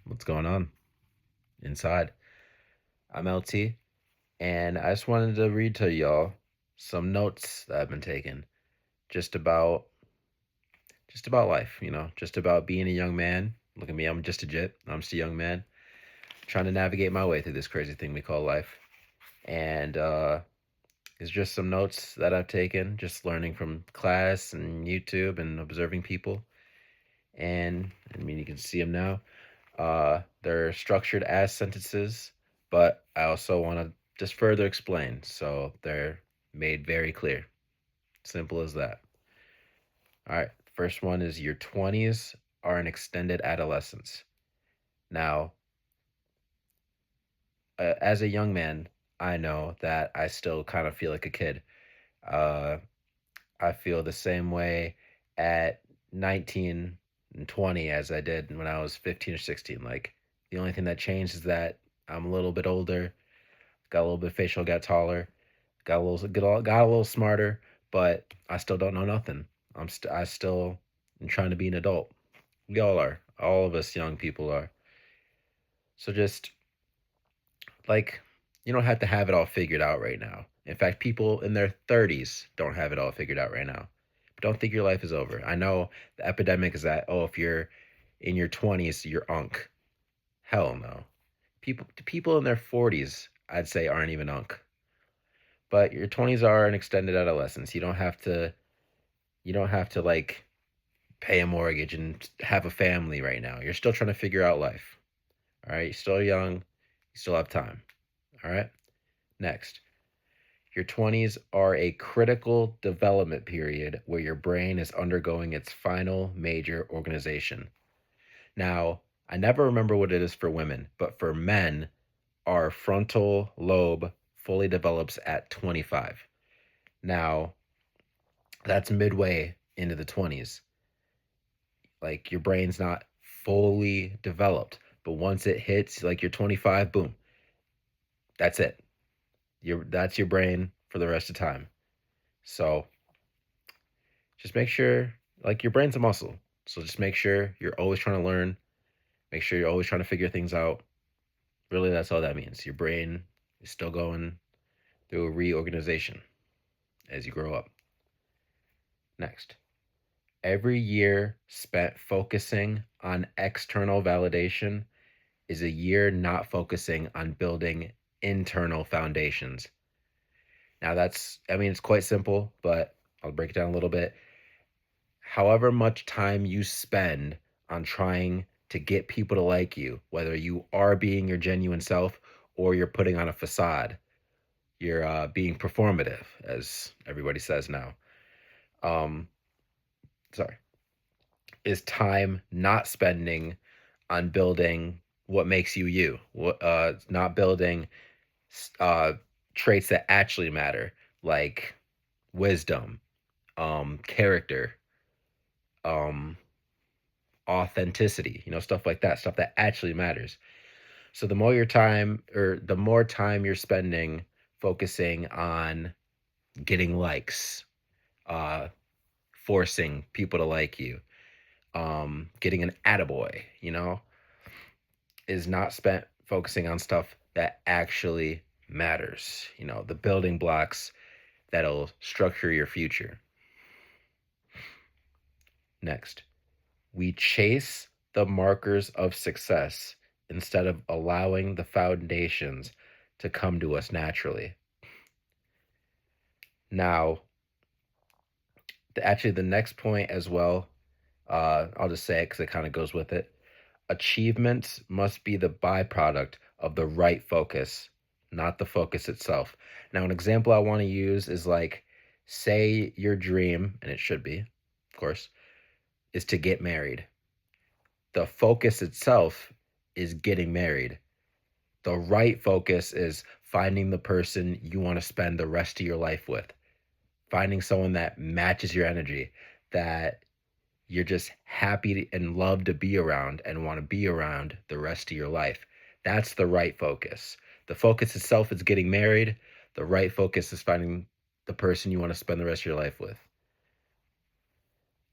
What's going on inside? I'm LT, and I just wanted to read to y'all some notes that I've been taking just about just about life, just about being a young man. Look at me, I'm just a jit. I'm just a young man trying to navigate my way through this crazy thing we call life. And it's just some notes that I've taken, just learning from class and YouTube and observing people. And I mean, you can see them now. They're structured as sentences, but I also want to just further explain so they're made very clear. Simple as that. All right, first one is your 20s are an extended adolescence. Now, as a young man, I know that I still kind of feel like a kid. Uh, I feel the same way at 19 and 20 as I did when I was 15 or 16. Like, the only thing that changed is that I'm a little bit older, got a little bit facial, got taller, got a little smarter, but I still don't know nothing. I still am trying to be an adult. We all are. All of us young people are. So just like you don't have to have it all figured out right now. In fact, people in their 30s don't have it all figured out right now. But don't think your life is over. I know the epidemic is that if you're in your 20s, you're unk. Hell no. People in their 40s, I'd say aren't even unk. But your 20s are an extended adolescence. You don't have to like pay a mortgage and have a family right now. You're still trying to figure out life. All right? You're still young. You still have time. All right? Next. Your 20s are a critical development period where your brain is undergoing its final major organization. Now, I never remember what it is for women, but for men, our frontal lobe fully develops at 25. Now, that's midway into the 20s. Like your brain's not fully developed, but once it hits like you're 25, boom, that's it. That's your brain for the rest of time. So just make sure like your brain's a muscle. So just make sure you're always trying to learn, make sure you're always trying to figure things out. Really, that's all that means. Your brain is still going through a reorganization as you grow up. Next. Every year spent focusing on external validation is a year not focusing on building internal foundations. Now, it's quite simple, but I'll break it down a little bit. However much time you spend on trying to get people to like you, whether you are being your genuine self or you're putting on a facade, you're being performative, as everybody says now. Um, sorry, is time not spending on building what makes you you, not building uh, traits that actually matter, like wisdom, character, um, authenticity, stuff like that, stuff that actually matters. So the more time you're spending focusing on getting likes, uh, forcing people to like you, getting an attaboy, is not spent focusing on stuff that actually matters, the building blocks that'll structure your future. Next, we chase the markers of success instead of allowing the foundations to come to us naturally. Now, the next point as well, I'll just say it because it kind of goes with it. Achievements must be the byproduct of the right focus, not the focus itself. Now, an example I want to use is like, say your dream, and it should be, of course, is to get married. The focus itself is getting married. The right focus is finding the person you want to spend the rest of your life with, finding someone that matches your energy, that you're just happy and love to be around and want to be around the rest of your life. That's the right focus. The focus itself is getting married. The right focus is finding the person you want to spend the rest of your life with.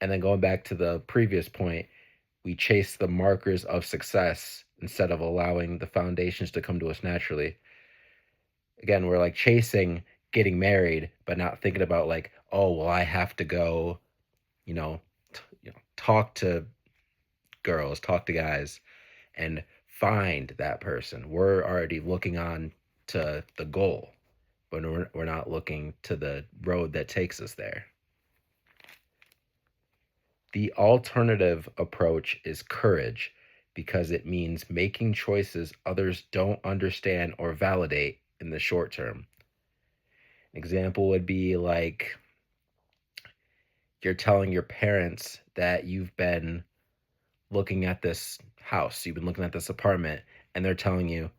And then going back to the previous point, We chase the markers of success instead of allowing the foundations to come to us naturally. Again, we're like chasing getting married, but not thinking about like, oh, well, I have to go, you know, talk to girls, talk to guys, and find that person. We're already looking on to the goal, but we're not looking to the road that takes us there. The alternative approach is courage because it means making choices others don't understand or validate in the short term. An example would be like you're telling your parents that you've been looking at this house, you've been looking at this apartment, and they're telling you,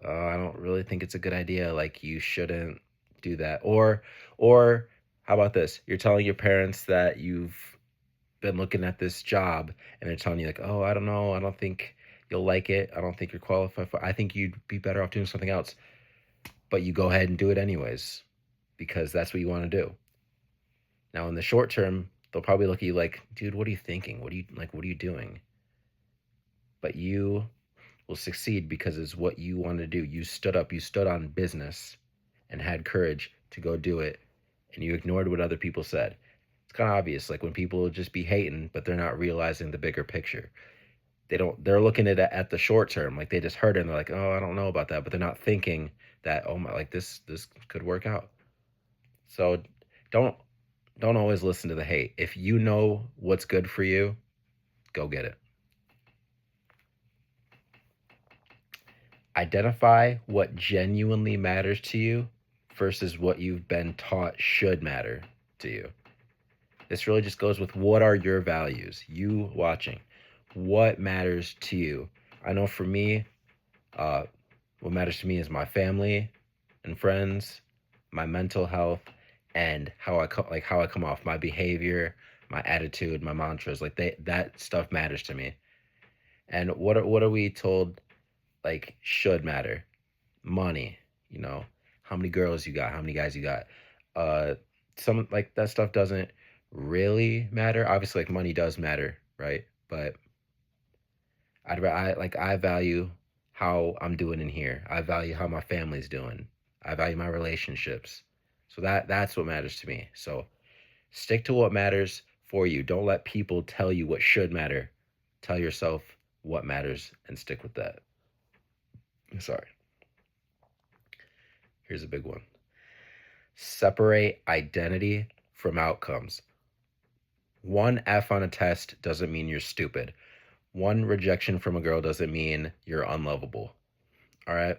oh, I don't really think it's a good idea. Like you shouldn't do that. Or how about this? You're telling your parents that you've been looking at this job and they're telling you like, oh, I don't know, I don't think you'll like it. I don't think you're qualified for. I think you'd be better off doing something else. But you go ahead and do it anyways because that's what you want to do. Now in the short term, they'll probably look at you like, dude, what are you thinking? What are you doing? But you will succeed because it's what you want to do. You stood up, you stood on business and had courage to go do it, and you ignored what other people said. It's kind of obvious, like when people just be hating, but they're not realizing the bigger picture. They're looking at it at the short term, like they just heard it and they're like, oh, I don't know about that, but they're not thinking that, oh my, like this could work out. So don't don't always listen to the hate. If you know what's good for you, go get it. Identify what genuinely matters to you versus what you've been taught should matter to you. This really just goes with what are your values, you watching. What matters to you? I know for me, uh, what matters to me is my family and friends, my mental health, and how I come off, my behavior, my attitude, my mantras. Like that stuff matters to me. And what are we told like should matter? Money, you know, how many girls you got, how many guys you got. Uh, some like that stuff doesn't really matter. Obviously, like money does matter, right? But I value how I'm doing in here. I value how my family's doing. I value my relationships. So that's what matters to me. So stick to what matters for you. Don't let people tell you what should matter. Tell yourself what matters and stick with that. Sorry. Here's a big one. Separate identity from outcomes. One F on a test doesn't mean you're stupid. One rejection from a girl doesn't mean you're unlovable. All right?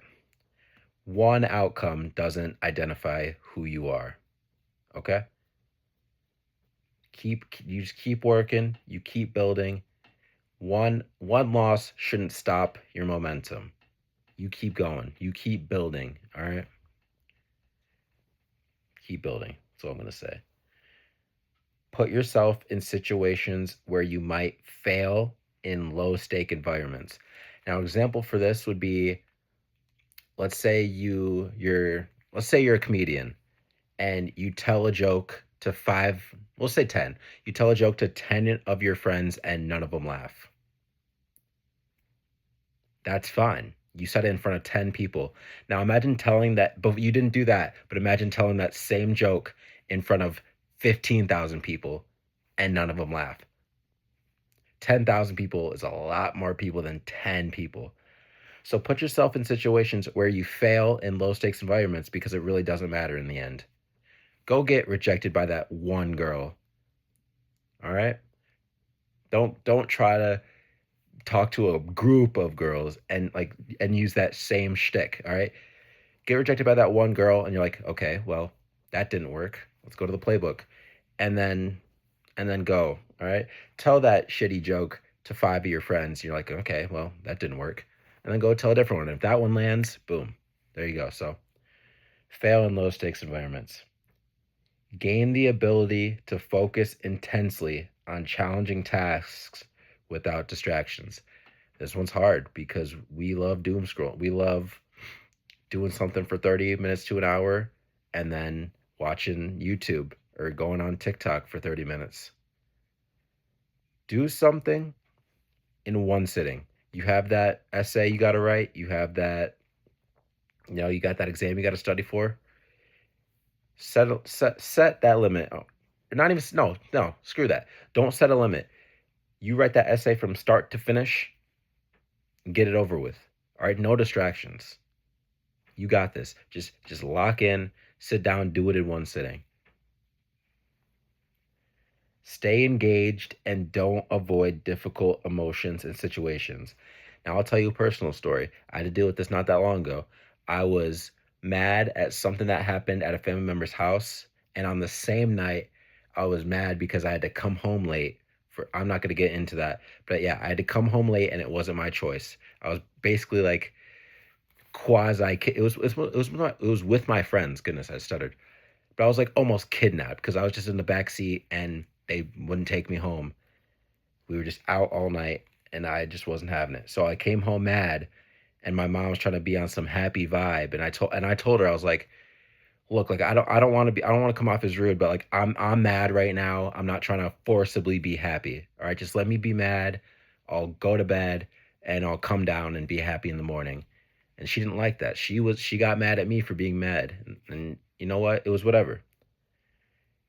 One outcome doesn't identify who you are. Okay? You just keep working, you keep building. One loss shouldn't stop your momentum. You keep going. You keep building, all right? Keep building. That's all I'm going to say. Put yourself in situations where you might fail in low stake environments. Now, example for this would be let's say let's say you're a comedian and you tell a joke to 5, we'll say 10. You tell a joke to 10 of your friends and none of them laugh. That's fine. You said it in front of 10 people. Now imagine telling that, but you didn't do that, but imagine telling that same joke in front of 15,000 people and none of them laugh. 10,000 people is a lot more people than 10 people. So put yourself in situations where you fail in low stakes environments because it really doesn't matter in the end. Go get rejected by that one girl. All right? Don't try to talk to a group of girls and use that same shtick. All right? Get rejected by that one girl and you're like, okay, well, that didn't work. Let's go to the playbook. And then go. All right? Tell that shitty joke to 5 of your friends. You're like, okay, well, that didn't work. And then go tell a different one. If that one lands, boom. There you go. So fail in low stakes environments. Gain the ability to focus intensely on challenging tasks without distractions. This one's hard because we love doom scroll. We love doing something for 30 minutes to an hour and then watching YouTube or going on TikTok for 30 minutes. Do something in one sitting. You have that essay you got to write. You have that, you got that exam you got to study for. Set that limit. Oh, not even, no, screw that. Don't set a limit. You write that essay from start to finish and get it over with. All right, no distractions. You got this. Just lock in, sit down, do it in one sitting. Stay engaged and don't avoid difficult emotions and situations. Now, I'll tell you a personal story. I had to deal with this not that long ago. I was mad at something that happened at a family member's house. And on the same night, I was mad because I had to come home late. I'm not going to get into that. But yeah, I had to come home late and it wasn't my choice. I was basically like quasi, it was with my friends. Goodness, I stuttered. But I was like almost kidnapped because I was just in the back seat and they wouldn't take me home. We were just out all night and I just wasn't having it. So I came home mad and my mom was trying to be on some happy vibe and I told her, I was like, look, like I don't want to come off as rude, but like I'm mad right now. I'm not trying to forcibly be happy. All right, just let me be mad. I'll go to bed and I'll come down and be happy in the morning. And she didn't like that. She got mad at me for being mad. And you know what? It was whatever.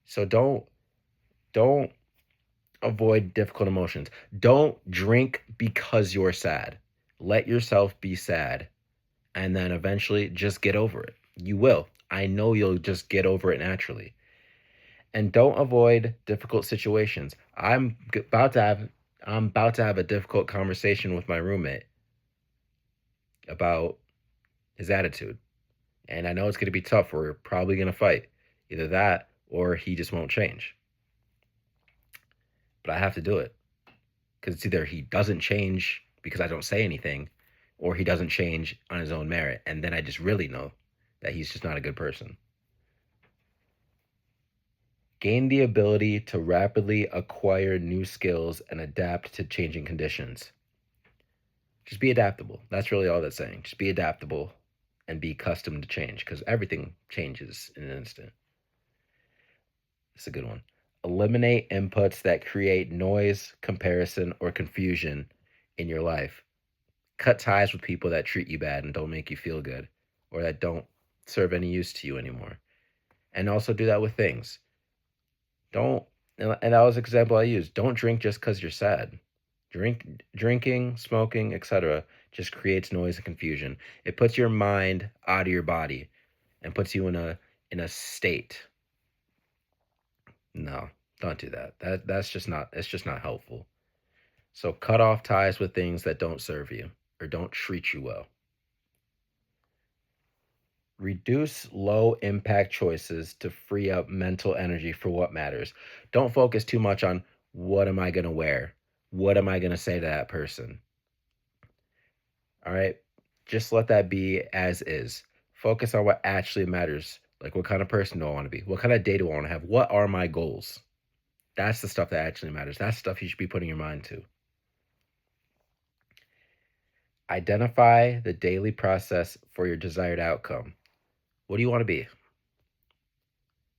So don't avoid difficult emotions. Don't drink because you're sad. Let yourself be sad and then eventually just get over it. You will. I know you'll just get over it naturally. And don't avoid difficult situations. I'm about to have a difficult conversation with my roommate about his attitude. And I know it's going to be tough. We're probably going to fight. Either that or he just won't change. But I have to do it because it's either he doesn't change because I don't say anything or he doesn't change on his own merit. And then I just really know that he's just not a good person. Gain the ability to rapidly acquire new skills and adapt to changing conditions. Just be adaptable. That's really all that's saying. Just be adaptable and be accustomed to change because everything changes in an instant. It's a good one. Eliminate inputs that create noise, comparison, or confusion in your life. Cut ties with people that treat you bad and don't make you feel good or that don't serve any use to you anymore. And also do that with things. Don't, and that was an example I used. Don't drink just because you're sad. Drinking, smoking, etc. just creates noise and confusion. It puts your mind out of your body and puts you in a state. No, don't do that. That's just not, it's just not helpful. So cut off ties with things that don't serve you or don't treat you well. Reduce low impact choices to free up mental energy for what matters. Don't focus too much on what am I going to wear? What am I going to say to that person? All right. Just let that be as is. Focus on what actually matters. Like, what kind of person do I want to be? What kind of day do I want to have? What are my goals? That's the stuff that actually matters. That's stuff you should be putting your mind to. Identify the daily process for your desired outcome. What do you want to be?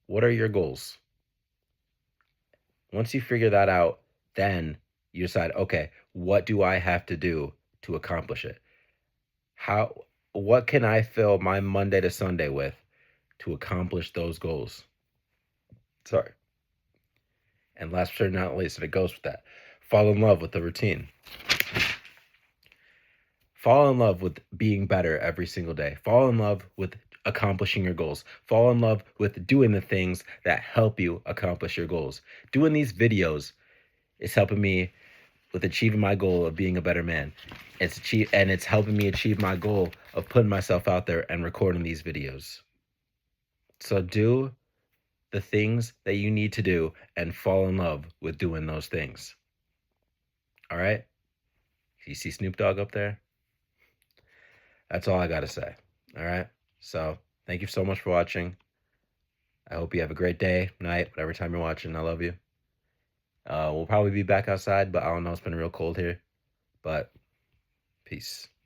What are your goals? Once you figure that out, then you decide, okay, what do I have to do to accomplish it? What can I fill my Monday to Sunday with to accomplish those goals? Sorry. And last but not least, if it goes with that, fall in love with the routine. Fall in love with being better every single day. Fall in love with accomplishing your goals. Fall in love with doing the things that help you accomplish your goals. Doing these videos is helping me with achieving my goal of being a better man. It's helping me achieve my goal of putting myself out there and recording these videos. So do the things that you need to do and fall in love with doing those things. All right? You see Snoop Dogg up there? That's all I got to say. All right? So thank you so much for watching. I hope you have a great day, night, whatever time you're watching. I love you. We'll probably be back outside, but I don't know. It's been real cold here. But peace.